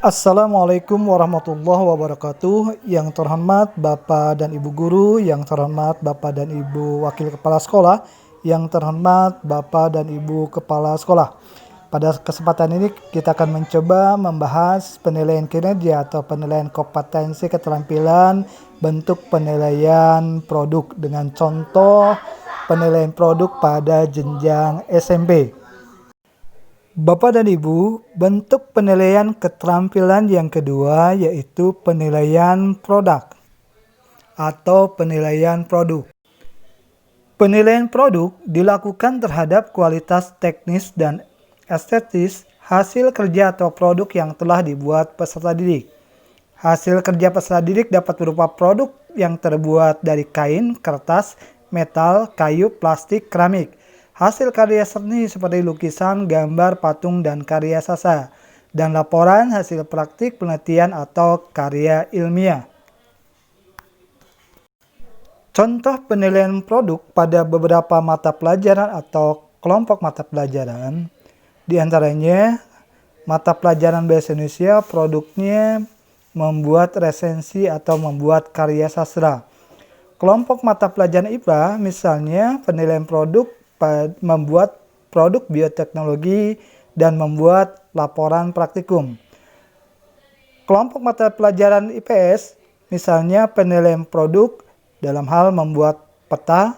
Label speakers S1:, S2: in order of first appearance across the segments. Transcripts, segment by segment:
S1: Assalamualaikum warahmatullahi wabarakatuh. Yang terhormat Bapak dan Ibu Guru, yang terhormat Bapak dan Ibu Wakil Kepala Sekolah, yang terhormat Bapak dan Ibu Kepala Sekolah. Pada kesempatan ini kita akan mencoba membahas penilaian kinerja atau penilaian kompetensi keterampilan bentuk penilaian produk dengan contoh penilaian produk pada jenjang SMP. Bapak dan Ibu, bentuk penilaian keterampilan yang kedua yaitu penilaian produk atau penilaian produk. Penilaian produk dilakukan terhadap kualitas teknis dan estetis hasil kerja atau produk yang telah dibuat peserta didik. Hasil kerja peserta didik dapat berupa produk yang terbuat dari kain, kertas, metal, kayu, plastik, keramik. Hasil karya seni seperti lukisan, gambar, patung, dan karya sastra. Dan laporan hasil praktik penelitian atau karya ilmiah. Contoh penilaian produk pada beberapa mata pelajaran atau kelompok mata pelajaran. Di antaranya mata pelajaran Bahasa Indonesia produknya membuat resensi atau membuat karya sastra. Kelompok mata pelajaran IPA misalnya penilaian produk membuat produk bioteknologi dan membuat laporan praktikum. Kelompok mata pelajaran IPS misalnya penilaian produk dalam hal membuat peta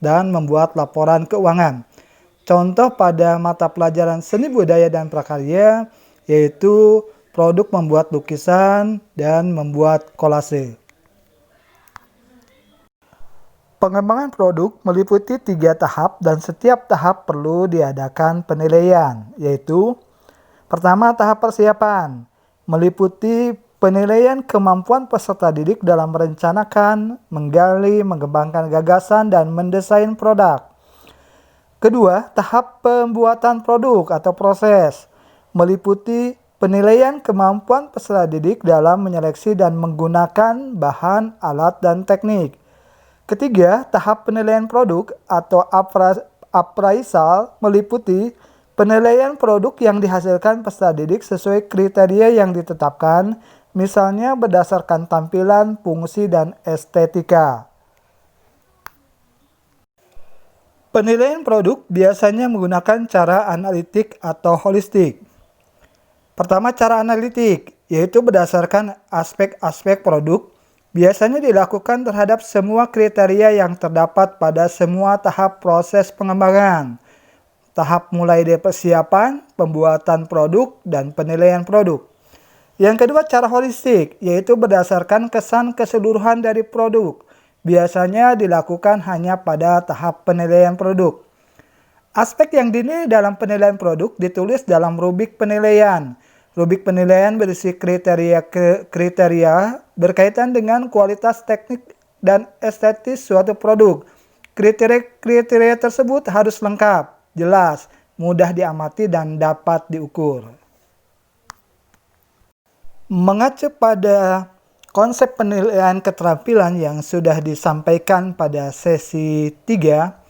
S1: dan membuat laporan keuangan. Contoh pada mata pelajaran seni budaya dan prakarya yaitu produk membuat lukisan dan membuat kolase. Pengembangan produk meliputi 3 tahap dan setiap tahap perlu diadakan penilaian, yaitu pertama tahap persiapan, meliputi penilaian kemampuan peserta didik dalam merencanakan, menggali, mengembangkan gagasan, dan mendesain produk. Kedua, tahap pembuatan produk atau proses, meliputi penilaian kemampuan peserta didik dalam menyeleksi dan menggunakan bahan, alat, dan teknik. Ketiga, tahap penilaian produk atau appraisal meliputi penilaian produk yang dihasilkan peserta didik sesuai kriteria yang ditetapkan, misalnya berdasarkan tampilan, fungsi, dan estetika. Penilaian produk biasanya menggunakan cara analitik atau holistik. Pertama, cara analitik, yaitu berdasarkan aspek-aspek produk, biasanya dilakukan terhadap semua kriteria yang terdapat pada semua tahap proses pengembangan. Tahap mulai dari persiapan, pembuatan produk, dan penilaian produk. Yang kedua, cara holistik, yaitu berdasarkan kesan keseluruhan dari produk. Biasanya dilakukan hanya pada tahap penilaian produk. Aspek yang dinilai dalam penilaian produk ditulis dalam rubrik penilaian. Rubrik penilaian berisi kriteria berkaitan dengan kualitas teknik dan estetis suatu produk. Kriteria tersebut harus lengkap, jelas, mudah diamati, dan dapat diukur. Mengacu pada konsep penilaian keterampilan yang sudah disampaikan pada sesi 3,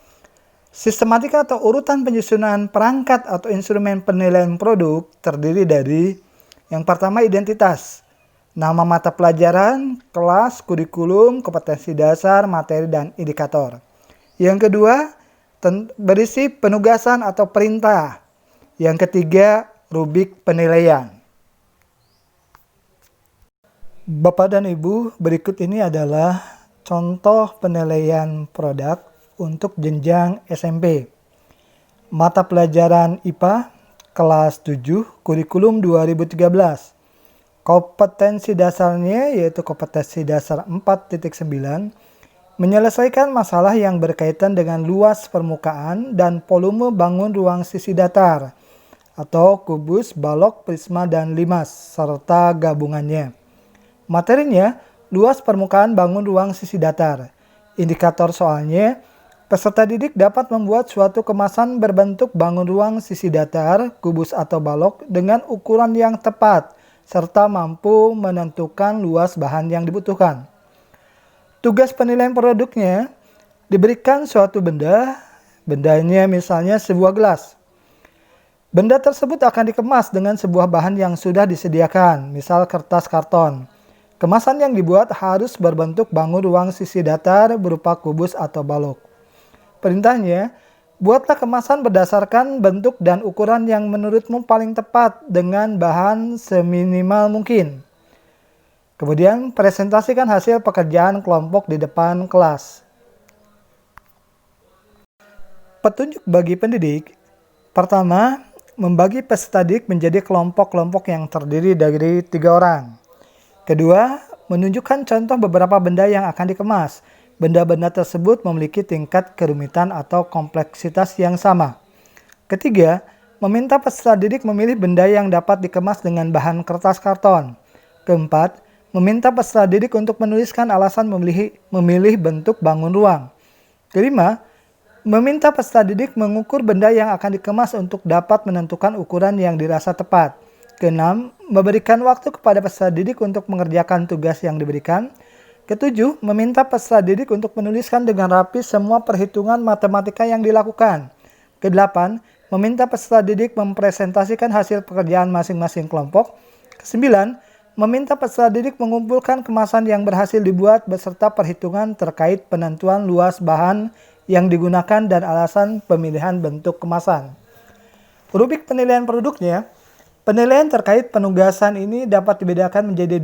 S1: sistematika atau urutan penyusunan perangkat atau instrumen penilaian produk terdiri dari yang pertama identitas, nama mata pelajaran, kelas, kurikulum, kompetensi dasar, materi, dan indikator. Yang kedua, berisi penugasan atau perintah. Yang ketiga, rubrik penilaian. Bapak dan Ibu, berikut ini adalah contoh penilaian produk untuk jenjang SMP. Mata pelajaran IPA kelas 7 kurikulum 2013. Kompetensi dasarnya yaitu kompetensi dasar 4.9, menyelesaikan masalah yang berkaitan dengan luas permukaan dan volume bangun ruang sisi datar atau kubus, balok, prisma, dan limas serta gabungannya. Materinya luas permukaan bangun ruang sisi datar. Indikator soalnya, peserta didik dapat membuat suatu kemasan berbentuk bangun ruang sisi datar, kubus atau balok dengan ukuran yang tepat, serta mampu menentukan luas bahan yang dibutuhkan. Tugas penilaian produknya, diberikan suatu benda, bendanya misalnya sebuah gelas. Benda tersebut akan dikemas dengan sebuah bahan yang sudah disediakan, misal kertas karton. Kemasan yang dibuat harus berbentuk bangun ruang sisi datar berupa kubus atau balok. Perintahnya, buatlah kemasan berdasarkan bentuk dan ukuran yang menurutmu paling tepat dengan bahan seminimal mungkin. Kemudian, presentasikan hasil pekerjaan kelompok di depan kelas. Petunjuk bagi pendidik. Pertama, membagi peserta didik menjadi kelompok-kelompok yang terdiri dari 3 orang. Kedua, menunjukkan contoh beberapa benda yang akan dikemas. Benda-benda tersebut memiliki tingkat kerumitan atau kompleksitas yang sama. Ketiga, meminta peserta didik memilih benda yang dapat dikemas dengan bahan kertas karton. Keempat, meminta peserta didik untuk menuliskan alasan memilih bentuk bangun ruang. Kelima, meminta peserta didik mengukur benda yang akan dikemas untuk dapat menentukan ukuran yang dirasa tepat. Keenam, memberikan waktu kepada peserta didik untuk mengerjakan tugas yang diberikan. Ketujuh, meminta peserta didik untuk menuliskan dengan rapi semua perhitungan matematika yang dilakukan. Kedelapan, meminta peserta didik mempresentasikan hasil pekerjaan masing-masing kelompok. Kesembilan, meminta peserta didik mengumpulkan kemasan yang berhasil dibuat beserta perhitungan terkait penentuan luas bahan yang digunakan dan alasan pemilihan bentuk kemasan. Rubrik penilaian produknya. Penilaian terkait penugasan ini dapat dibedakan menjadi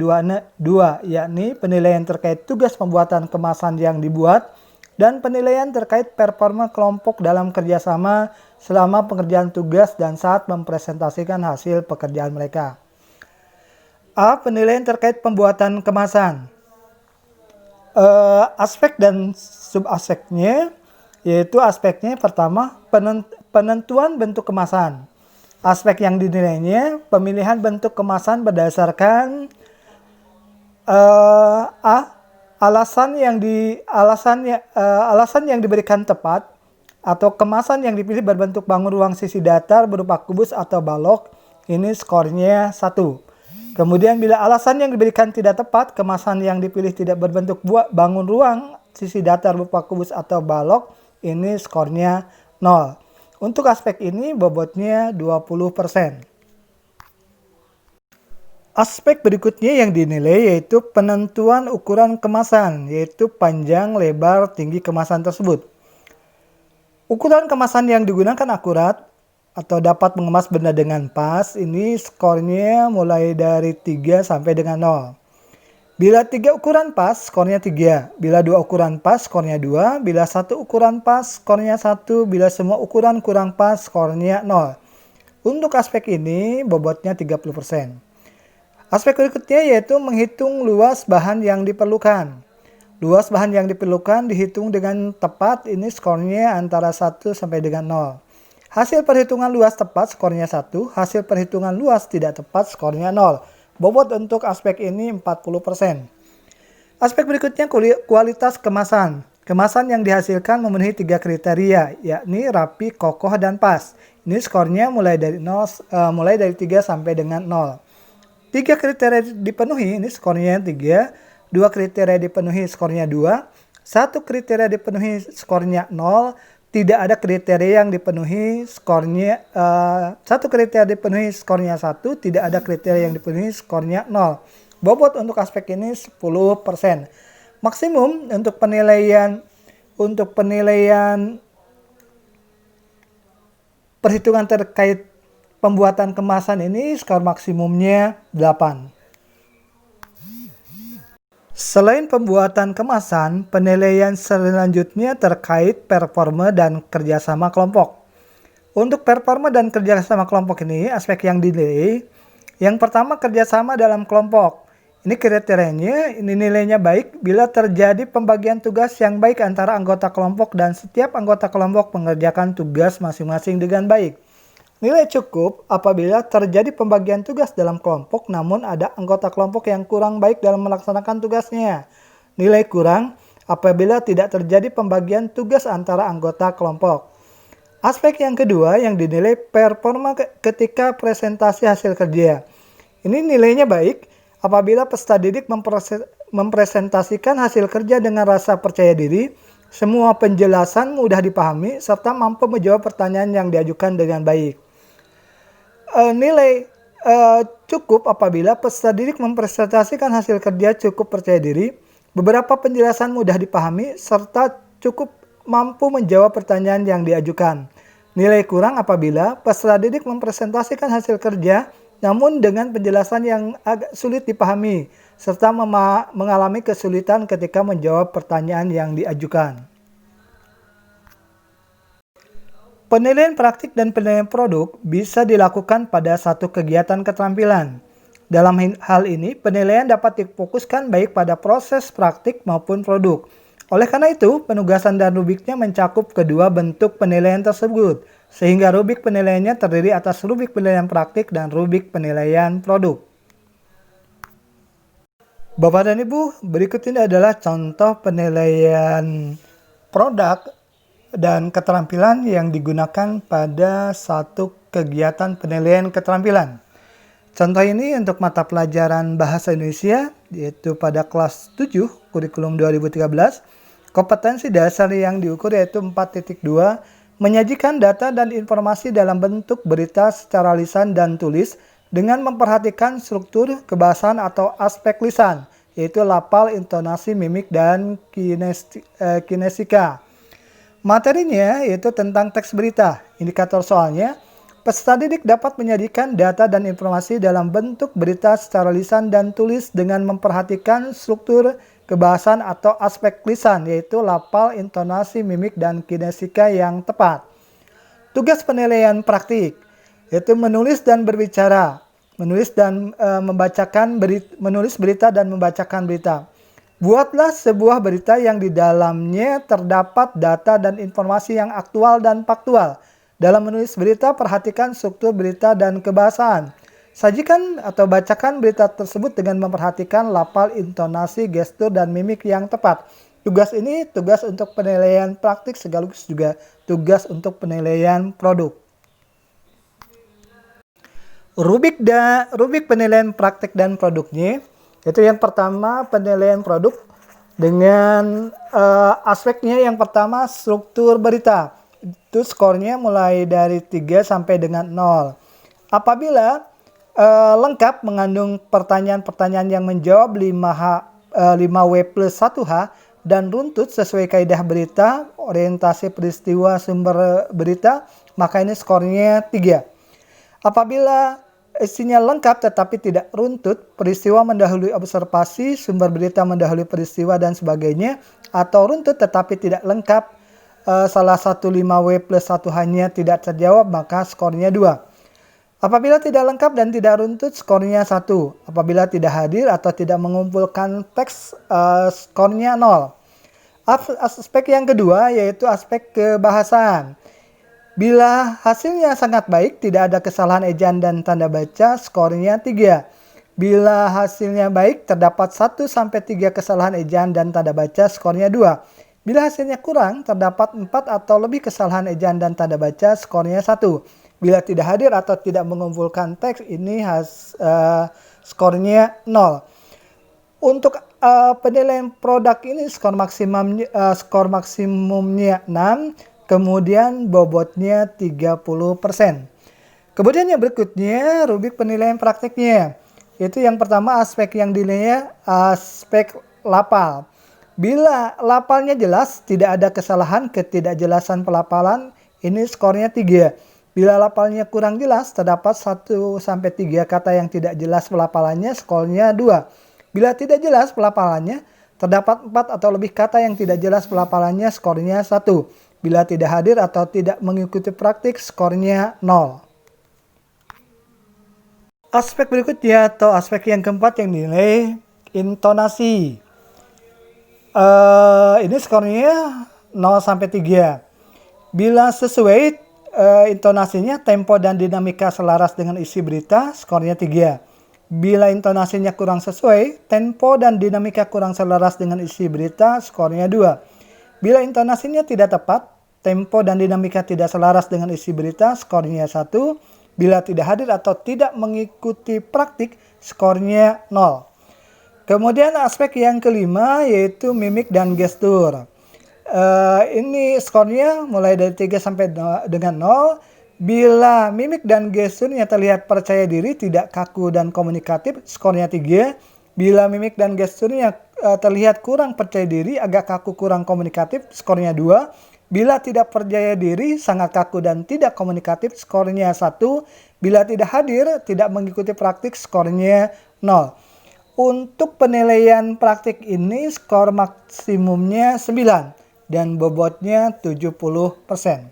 S1: dua, yakni penilaian terkait tugas pembuatan kemasan yang dibuat dan penilaian terkait performa kelompok dalam kerjasama selama pengerjaan tugas dan saat mempresentasikan hasil pekerjaan mereka. A. Penilaian terkait pembuatan kemasan. Aspek dan subaspeknya, yaitu aspeknya pertama penentuan bentuk kemasan. Aspek yang dinilainya pemilihan bentuk kemasan berdasarkan alasan yang diberikan tepat atau kemasan yang dipilih berbentuk bangun ruang sisi datar berupa kubus atau balok, ini skornya 1. Kemudian bila alasan yang diberikan tidak tepat, kemasan yang dipilih tidak berbentuk bangun ruang sisi datar berupa kubus atau balok, ini skornya 0. Untuk aspek ini bobotnya 20%. Aspek berikutnya yang dinilai yaitu penentuan ukuran kemasan, yaitu panjang, lebar, tinggi kemasan tersebut. Ukuran kemasan yang digunakan akurat atau dapat mengemas benda dengan pas, ini skornya mulai dari 3 sampai dengan 0. Bila 3 ukuran pas, skornya 3. Bila 2 ukuran pas, skornya 2. Bila 1 ukuran pas, skornya 1. Bila semua ukuran kurang pas, skornya 0. Untuk aspek ini, bobotnya 30%. Aspek berikutnya yaitu menghitung luas bahan yang diperlukan. Luas bahan yang diperlukan dihitung dengan tepat, ini skornya antara 1 sampai dengan 0. Hasil perhitungan luas tepat, skornya 1. Hasil perhitungan luas tidak tepat, skornya 0. Bobot untuk aspek ini 40%. Aspek berikutnya kualitas kemasan. Kemasan yang dihasilkan memenuhi 3 kriteria, yakni rapi, kokoh, dan pas. Ini skornya mulai dari 3 sampai dengan 0. 3 kriteria dipenuhi, ini skornya 3. 2 kriteria dipenuhi, skornya 2. 1 kriteria dipenuhi, skornya 0. Tidak ada kriteria yang dipenuhi, skornya 1 kriteria dipenuhi, skornya 1, tidak ada kriteria yang dipenuhi, skornya 0. Bobot untuk aspek ini 10%. Maksimum untuk penilaian perhitungan terkait pembuatan kemasan ini skor maksimumnya 8. Selain pembuatan kemasan, penilaian selanjutnya terkait performa dan kerjasama kelompok. Untuk performa dan kerjasama kelompok ini, aspek yang dinilai, yang pertama kerjasama dalam kelompok. Ini kriterianya, ini nilainya baik bila terjadi pembagian tugas yang baik antara anggota kelompok dan setiap anggota kelompok mengerjakan tugas masing-masing dengan baik. Nilai cukup apabila terjadi pembagian tugas dalam kelompok namun ada anggota kelompok yang kurang baik dalam melaksanakan tugasnya. Nilai kurang apabila tidak terjadi pembagian tugas antara anggota kelompok. Aspek yang kedua yang dinilai performa ketika presentasi hasil kerja. Ini nilainya baik apabila peserta didik mempresentasikan hasil kerja dengan rasa percaya diri, semua penjelasan mudah dipahami, serta mampu menjawab pertanyaan yang diajukan dengan baik. Nilai cukup apabila peserta didik mempresentasikan hasil kerja cukup percaya diri, beberapa penjelasan mudah dipahami, serta cukup mampu menjawab pertanyaan yang diajukan. Nilai kurang apabila peserta didik mempresentasikan hasil kerja namun dengan penjelasan yang agak sulit dipahami, serta mengalami kesulitan ketika menjawab pertanyaan yang diajukan. Penilaian praktik dan penilaian produk bisa dilakukan pada satu kegiatan keterampilan. Dalam hal ini, penilaian dapat difokuskan baik pada proses praktik maupun produk. Oleh karena itu, penugasan dan rubiknya mencakup kedua bentuk penilaian tersebut, sehingga rubik penilaiannya terdiri atas rubik penilaian praktik dan rubik penilaian produk. Bapak dan Ibu, berikut ini adalah contoh penilaian produk dan keterampilan yang digunakan pada satu kegiatan penilaian keterampilan. Contoh ini untuk mata pelajaran Bahasa Indonesia, yaitu pada kelas 7 kurikulum 2013. Kompetensi dasar yang diukur yaitu 4.2, menyajikan data dan informasi dalam bentuk berita secara lisan dan tulis dengan memperhatikan struktur kebahasaan atau aspek lisan, yaitu lafal, intonasi, mimik, dan kinesika. Materinya yaitu tentang teks berita. Indikator soalnya, peserta didik dapat menyajikan data dan informasi dalam bentuk berita secara lisan dan tulis dengan memperhatikan struktur kebahasaan atau aspek lisan, yaitu lafal, intonasi, mimik, dan kinesika yang tepat. Tugas penilaian praktik yaitu menulis dan berbicara, menulis berita dan membacakan berita. Buatlah sebuah berita yang di dalamnya terdapat data dan informasi yang aktual dan faktual. Dalam menulis berita, perhatikan struktur berita dan kebahasaan. Sajikan atau bacakan berita tersebut dengan memperhatikan lafal, intonasi, gestur, dan mimik yang tepat. Tugas ini tugas untuk penilaian praktik sekaligus juga tugas untuk penilaian produk. Rubik penilaian praktik dan produknya. Itu yang pertama, penilaian produk dengan aspeknya yang pertama struktur berita. Itu skornya mulai dari 3 sampai dengan 0. Apabila lengkap mengandung pertanyaan-pertanyaan yang menjawab 5W plus 1H dan runtut sesuai kaidah berita, orientasi peristiwa sumber berita, maka ini skornya 3. Apabila isinya lengkap tetapi tidak runtut, peristiwa mendahului observasi, sumber berita mendahului peristiwa dan sebagainya, atau runtut tetapi tidak lengkap, salah satu 5W plus 1H-nya tidak terjawab, maka skornya 2. Apabila tidak lengkap dan tidak runtut, skornya 1. Apabila tidak hadir atau tidak mengumpulkan teks, skornya 0. Aspek yang kedua yaitu aspek kebahasaan. Bila hasilnya sangat baik, tidak ada kesalahan ejaan dan tanda baca, skornya 3. Bila hasilnya baik, terdapat 1-3 kesalahan ejaan dan tanda baca, skornya 2. Bila hasilnya kurang, terdapat 4 atau lebih kesalahan ejaan dan tanda baca, skornya 1. Bila tidak hadir atau tidak mengumpulkan teks, ini skornya 0. Untuk penilaian produk ini skor maksimumnya 6. Kemudian bobotnya 30%. Kemudian yang berikutnya rubik penilaian praktiknya. Itu yang pertama aspek yang dinilai aspek lafal. Bila lafalnya jelas, tidak ada kesalahan ketidakjelasan pelafalan, ini skornya 3. Bila lafalnya kurang jelas, terdapat 1-3 kata yang tidak jelas pelafalannya, skornya 2. Bila tidak jelas pelafalannya, terdapat 4 atau lebih kata yang tidak jelas pelafalannya, skornya 1. Bila tidak hadir atau tidak mengikuti praktik, skornya 0. Aspek berikutnya atau aspek yang keempat yang dinilai intonasi. Ini skornya 0-3. Bila sesuai intonasinya, tempo dan dinamika selaras dengan isi berita, skornya 3. Bila intonasinya kurang sesuai, tempo dan dinamika kurang selaras dengan isi berita, skornya 2. Bila intonasinya tidak tepat, tempo dan dinamika tidak selaras dengan isi berita, skornya 1. Bila tidak hadir atau tidak mengikuti praktik, skornya 0. Kemudian aspek yang kelima yaitu mimik dan gestur. Ini skornya mulai dari 3 sampai dengan 0. Bila mimik dan gesturnya terlihat percaya diri, tidak kaku dan komunikatif, skornya 3. Bila mimik dan gesturnya terlihat kurang percaya diri, agak kaku, kurang komunikatif, skornya 2. Bila tidak percaya diri, sangat kaku dan tidak komunikatif, skornya 1. Bila tidak hadir, tidak mengikuti praktik, skornya 0. Untuk penilaian praktik ini skor maksimumnya 9 dan bobotnya 70%.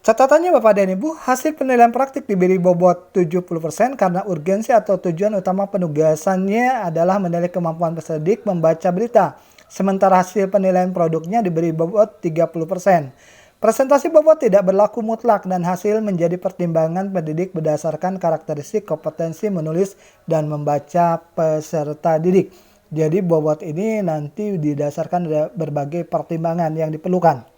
S1: Catatannya Bapak dan Ibu, hasil penilaian praktik diberi bobot 70% karena urgensi atau tujuan utama penugasannya adalah menilai kemampuan peserta didik membaca berita. Sementara hasil penilaian produknya diberi bobot 30%. Presentasi bobot tidak berlaku mutlak dan hasil menjadi pertimbangan pendidik berdasarkan karakteristik kompetensi menulis dan membaca peserta didik. Jadi bobot ini nanti didasarkan berbagai pertimbangan yang diperlukan.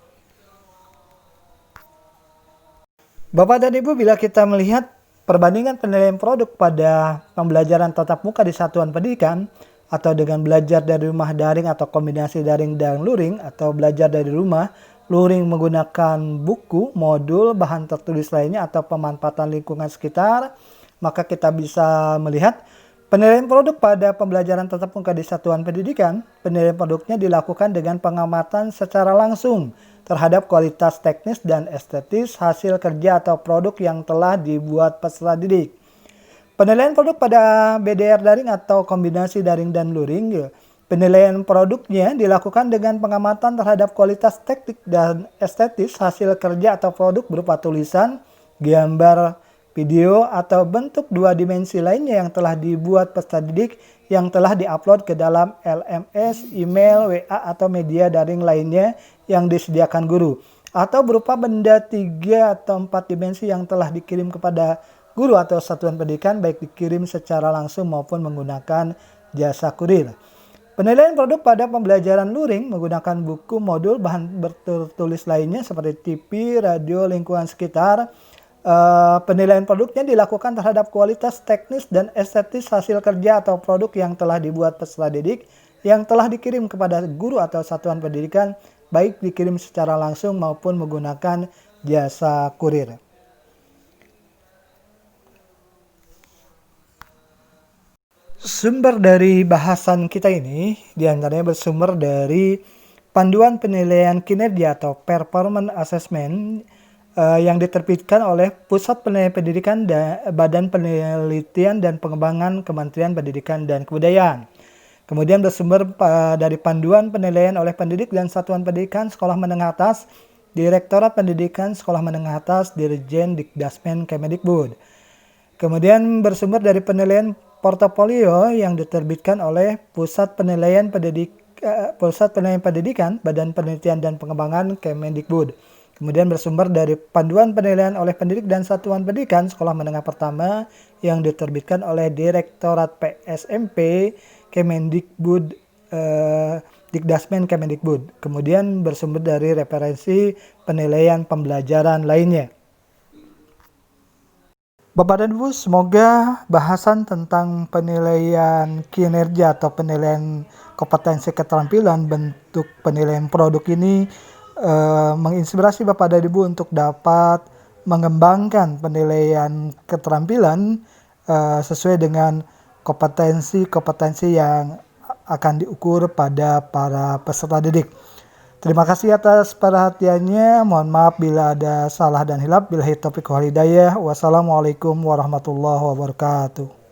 S1: Bapak dan Ibu, bila kita melihat perbandingan penilaian produk pada pembelajaran tatap muka di satuan pendidikan atau dengan belajar dari rumah daring atau kombinasi daring dan luring atau belajar dari rumah, luring menggunakan buku, modul, bahan tertulis lainnya atau pemanfaatan lingkungan sekitar, maka kita bisa melihat penilaian produk pada pembelajaran tatap muka di satuan pendidikan. Penilaian produknya dilakukan dengan pengamatan secara langsung terhadap kualitas teknis dan estetis hasil kerja atau produk yang telah dibuat peserta didik. Penilaian produk pada BDR daring atau kombinasi daring dan luring, penilaian produknya dilakukan dengan pengamatan terhadap kualitas teknik dan estetis hasil kerja atau produk berupa tulisan, gambar, video, atau bentuk dua dimensi lainnya yang telah dibuat peserta didik yang telah diupload ke dalam LMS, email, WA, atau media daring lainnya yang disediakan guru, atau berupa benda 3 atau 4 dimensi yang telah dikirim kepada guru atau satuan pendidikan baik dikirim secara langsung maupun menggunakan jasa kurir. Penilaian produk pada pembelajaran luring menggunakan buku, modul, bahan bertulis lainnya seperti TV, radio, lingkungan sekitar. Penilaian produknya dilakukan terhadap kualitas teknis dan estetis hasil kerja atau produk yang telah dibuat peserta didik yang telah dikirim kepada guru atau satuan pendidikan baik dikirim secara langsung maupun menggunakan jasa kurir. Sumber dari bahasan kita ini diantaranya bersumber dari Panduan Penilaian Kinerja atau Performance Assessment yang diterbitkan oleh Pusat Penilaian Pendidikan dan Badan Penelitian dan Pengembangan Kementerian Pendidikan dan Kebudayaan. Kemudian bersumber dari Panduan Penilaian oleh Pendidik dan Satuan Pendidikan Sekolah Menengah Atas, Direktorat Pendidikan Sekolah Menengah Atas, Dirjen Dikdasmen Kemendikbud. Kemudian bersumber dari penilaian portofolio yang diterbitkan oleh Pusat Penilaian Pendidikan, Badan Penelitian dan Pengembangan Kemendikbud. Kemudian bersumber dari Panduan Penilaian oleh Pendidik dan Satuan Pendidikan Sekolah Menengah Pertama yang diterbitkan oleh Direktorat PSMP Kemendikbud, Dikdasmen Kemendikbud. Kemudian bersumber dari referensi penilaian pembelajaran lainnya. Bapak dan Ibu, semoga bahasan tentang penilaian kinerja atau penilaian kompetensi keterampilan bentuk penilaian produk ini menginspirasi Bapak dan Ibu untuk dapat mengembangkan penilaian keterampilan sesuai dengan kompetensi yang akan diukur pada para peserta didik. Terima kasih atas perhatiannya. Mohon maaf bila ada salah dan hilaf. Billahi taufiq wal hidayah. Wassalamualaikum warahmatullahi wabarakatuh.